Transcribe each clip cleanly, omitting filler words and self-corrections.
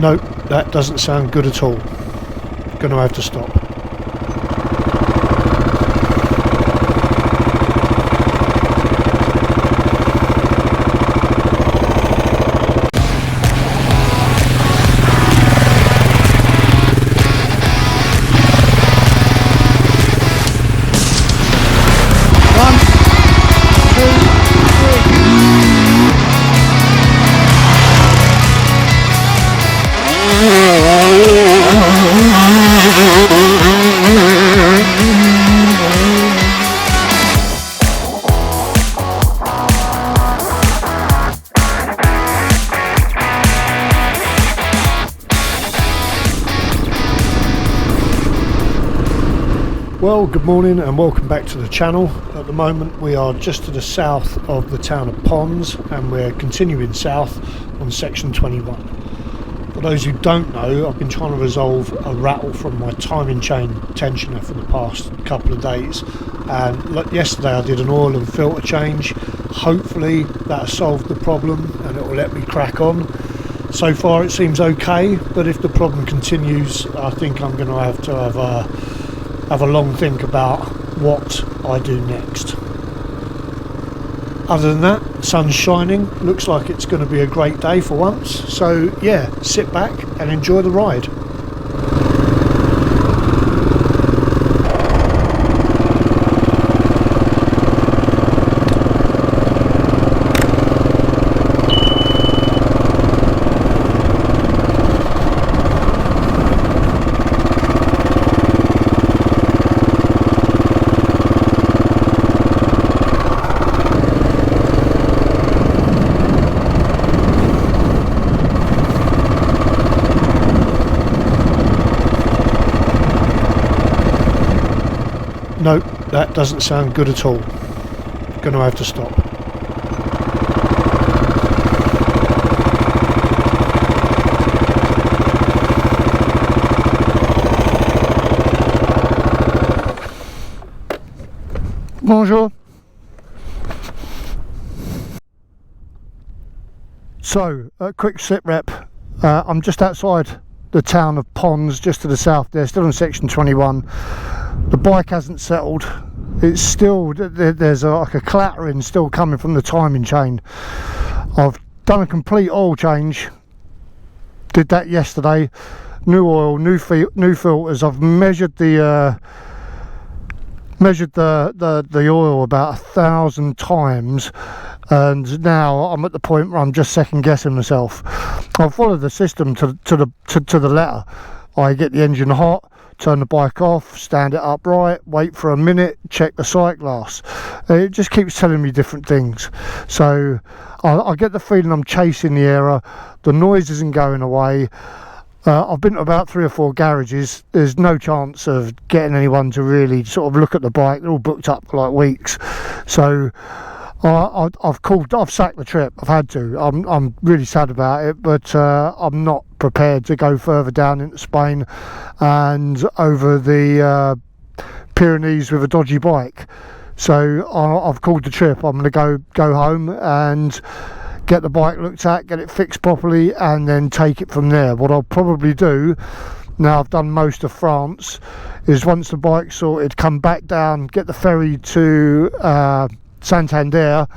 Nope, that doesn't sound good at all. Gonna have to stop. Well, good morning and welcome back to the channel. At the moment we are just to the south of the town of Ponds and we're continuing south on section 21. For those who don't know, I've been trying to resolve a rattle from my timing chain tensioner for the past couple of days, and yesterday I did an oil and filter change. Hopefully that has solved the problem and it will let me crack on. So far it seems okay, but if the problem continues I think I'm going to have a long think about what I do next. Other than that, sun's shining, looks like it's going to be a great day for once, so yeah, sit back and enjoy the ride. Nope, that doesn't sound good at all. Gonna have to stop. Bonjour. So, a quick sit rep. I'm just outside the town of Ponds, just to the south there, still in section 21. The bike hasn't settled. It's still, there's like a clattering still coming from the timing chain. I've done a complete oil change, did that yesterday. New oil, new filters. I've measured the oil about 1,000 times, and now I'm at the point where I'm just second guessing myself. I'll follow the system to the letter. I get the engine hot, turn the bike off, stand it upright, wait for a minute, check the sight glass. It just keeps telling me different things. So I get the feeling I'm chasing the error. The noise isn't going away. I've been to about 3 or 4 garages. There's no chance of getting anyone to really sort of look at the bike. They're all booked up for like weeks. So I've sacked the trip. I've had to. I'm really sad about it, but I'm not prepared to go further down into Spain and over the Pyrenees with a dodgy bike. So I've called the trip. I'm going to go home and get the bike looked at, get it fixed properly, and then take it from there. What I'll probably do, now I've done most of France, is once the bike's sorted, come back down, get the ferry to Santander,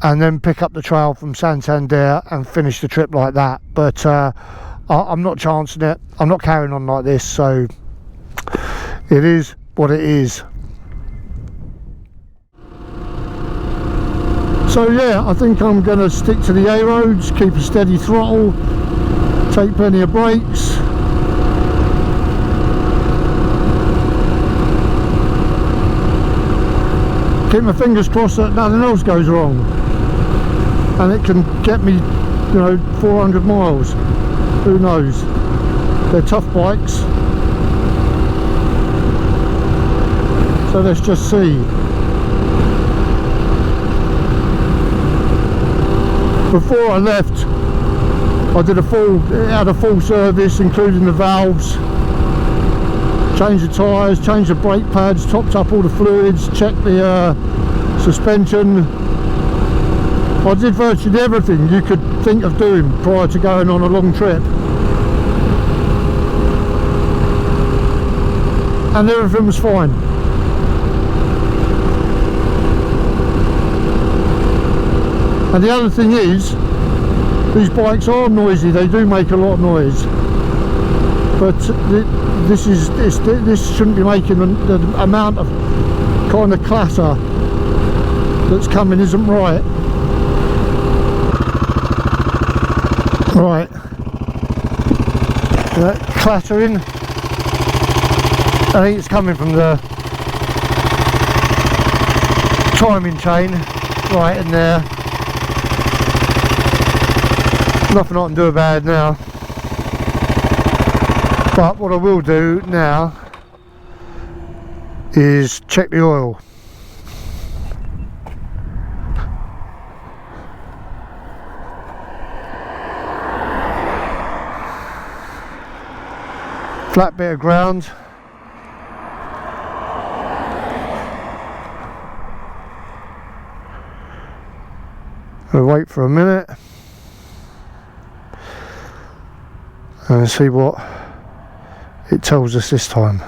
and then pick up the trail from Santander and finish the trip like that. But I'm not chancing it. I'm not carrying on like this, so it is what it is. So yeah, I think I'm going to stick to the A roads, keep a steady throttle, take plenty of brakes. Keep my fingers crossed that nothing else goes wrong, and it can get me, 400 miles. Who knows? They're tough bikes, so let's just see. Before I left, I did had a full service, including the valves. Changed the tyres, changed the brake pads, topped up all the fluids, checked the suspension. I did virtually everything you could think of doing prior to going on a long trip. and everything was fine. And the other thing is, these bikes are noisy, they do make a lot of noise, but this shouldn't be making the amount of kind of clatter that's coming isn't right. Right, that clattering, I think it's coming from the timing chain right in there. Nothing I can do about it now, but what I will do now is check the oil. Flat bit of ground. I'll wait for a minute and see what it tells us this time.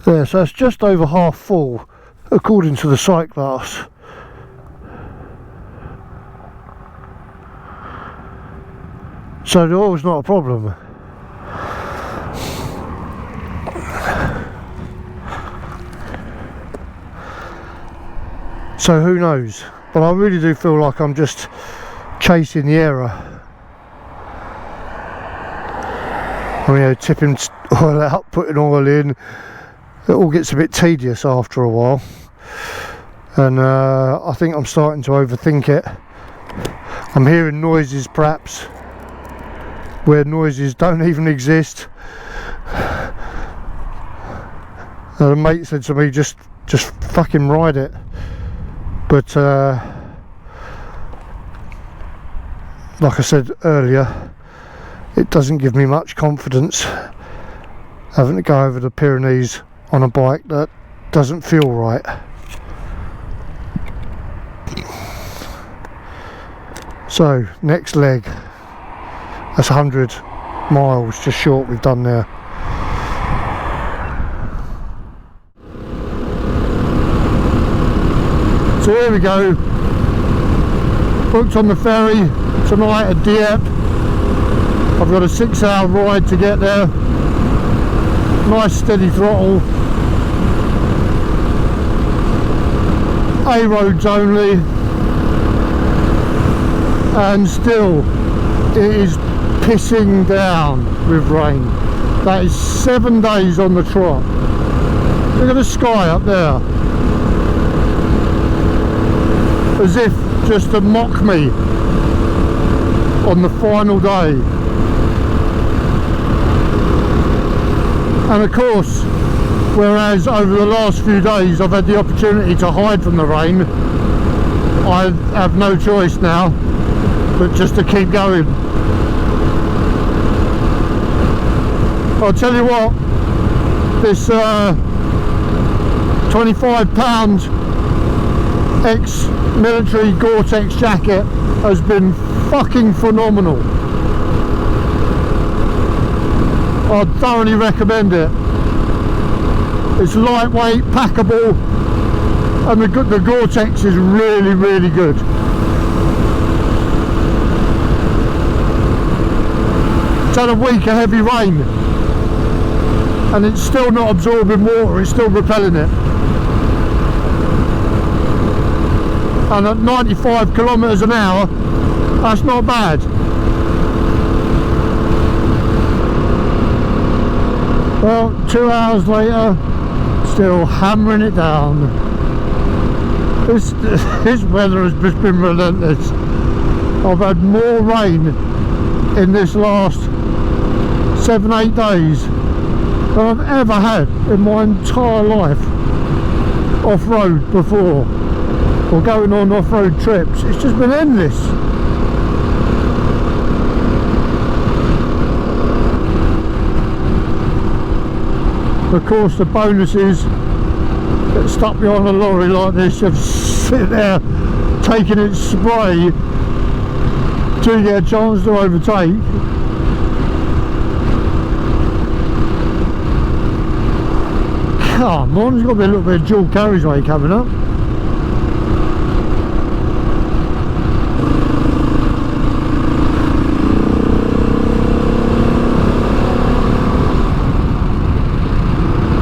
There, so it's just over half full according to the sight glass. So the oil's not a problem. So who knows? But I really do feel like I'm just chasing the error. I mean, tipping oil out, putting oil in, it all gets a bit tedious after a while, and I think I'm starting to overthink it. I'm hearing noises perhaps where noises don't even exist. And a mate said to me, just fucking ride it, but like I said earlier, it doesn't give me much confidence having to go over the Pyrenees on a bike that doesn't feel right. So next leg, that's 100 miles just short we've done there. So here we go, booked on the ferry tonight at Dieppe. I've got a 6-hour ride to get there. Nice steady throttle, A roads only, and still it is pissing down with rain. That is 7 days on the trot. Look at the sky up there, as if just to mock me on the final day. And of course, whereas over the last few days I've had the opportunity to hide from the rain, I have no choice now but just to keep going. I'll tell you what, this £25 ex-military Gore-Tex jacket has been fucking phenomenal. I'd thoroughly recommend it. It's lightweight, packable, and the Gore-Tex is really, really good. It's had a week of heavy rain, and it's still not absorbing water, it's still repelling it. And at 95 kilometres an hour, that's not bad. Well, 2 hours later, still hammering it down. This weather has just been relentless. I've had more rain in this last 7-8 days than I've ever had in my entire life off-road before, or going on off-road trips. It's just been endless. Of course, the bonus is get stuck behind a lorry like this, you have to sit there taking its spray till you get a chance to overtake. Come on, there's got to be a little bit of dual carriageway coming up.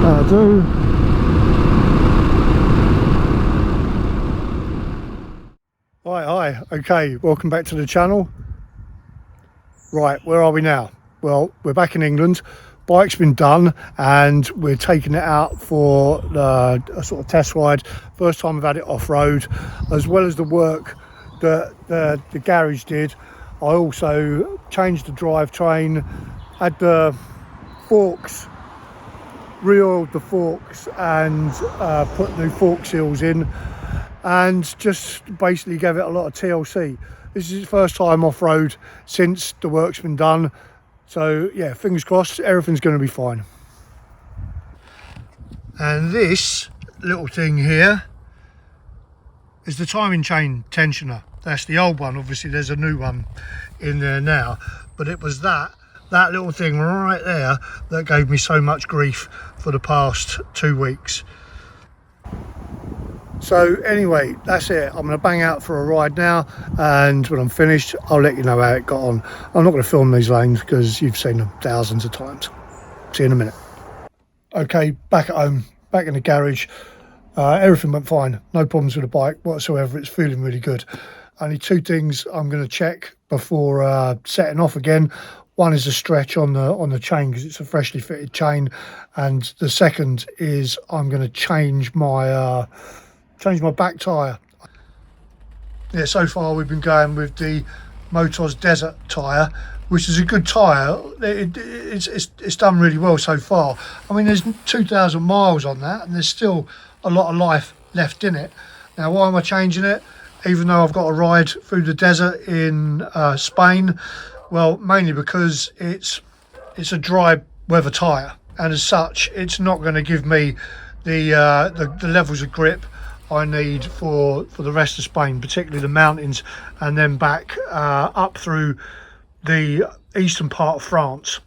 That'll do. Hi, okay, welcome back to the channel. Right, where are we now? Well, we're back in England. Bike's been done and we're taking it out for a sort of test ride. First time I've had it off-road, as well as the work that the garage did. I also changed the drivetrain, had the forks, re-oiled the forks and put new fork seals in, and just basically gave it a lot of TLC. This is the first time off-road since the work's been done. So yeah, fingers crossed, everything's going to be fine. And this little thing here is the timing chain tensioner. That's the old one. Obviously there's a new one in there now, but it was that little thing right there that gave me so much grief for the past 2 weeks. So anyway, that's it. I'm going to bang out for a ride now, and when I'm finished I'll let you know how it got on. I'm not going to film these lanes because you've seen them thousands of times. See you in a minute. Okay, back at home, back in the garage. Everything went fine, no problems with the bike whatsoever. It's feeling really good. Only 2 things I'm going to check before setting off again. One is the stretch on the chain because it's a freshly fitted chain, and the second is I'm going to change my back tyre. Yeah, so far we've been going with the Motos Desert tyre, which is a good tyre. It's done really well so far. I mean, there's 2,000 miles on that and there's still a lot of life left in it. Now, why am I changing it? Even though I've got a ride through the desert in Spain, well, mainly because it's a dry weather tyre, and as such it's not going to give me the levels of grip I need for the rest of Spain, particularly the mountains, and then back up through the eastern part of France.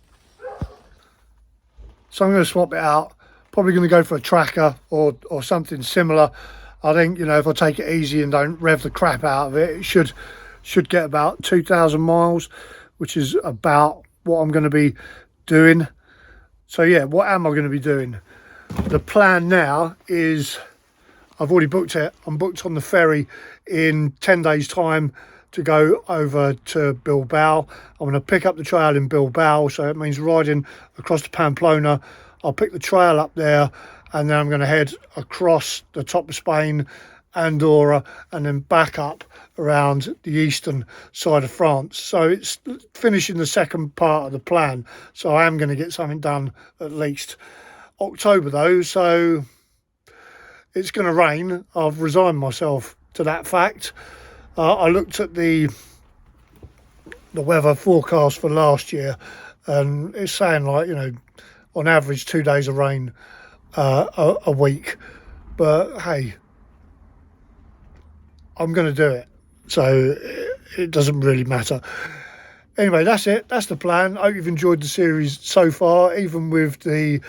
So I'm going to swap it out. Probably going to go for a tracker or something similar. I think, you know, if I take it easy and don't rev the crap out of it, it should get about 2,000 miles, which is about what I'm going to be doing. So yeah, what am I going to be doing? The plan now is, I've already booked it. I'm booked on the ferry in 10 days time to go over to Bilbao. I'm going to pick up the trail in Bilbao, so it means riding across to Pamplona. I'll pick the trail up there, and then I'm going to head across the top of Spain, Andorra, and then back up around the eastern side of France. So it's finishing the second part of the plan. So I am going to get something done at least. October though, so it's going to rain. I've resigned myself to that fact. I looked at the weather forecast for last year, and it's saying, like, you know, on average 2 days of rain a week. But hey, I'm going to do it, so it doesn't really matter. Anyway, that's it. That's the plan. I hope you've enjoyed the series so far, even with the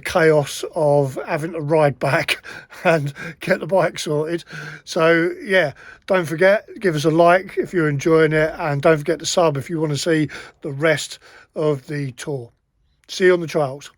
chaos of having to ride back and get the bike sorted. So yeah, don't forget, give us a like if you're enjoying it, and don't forget to sub if you want to see the rest of the tour. See you on the trails.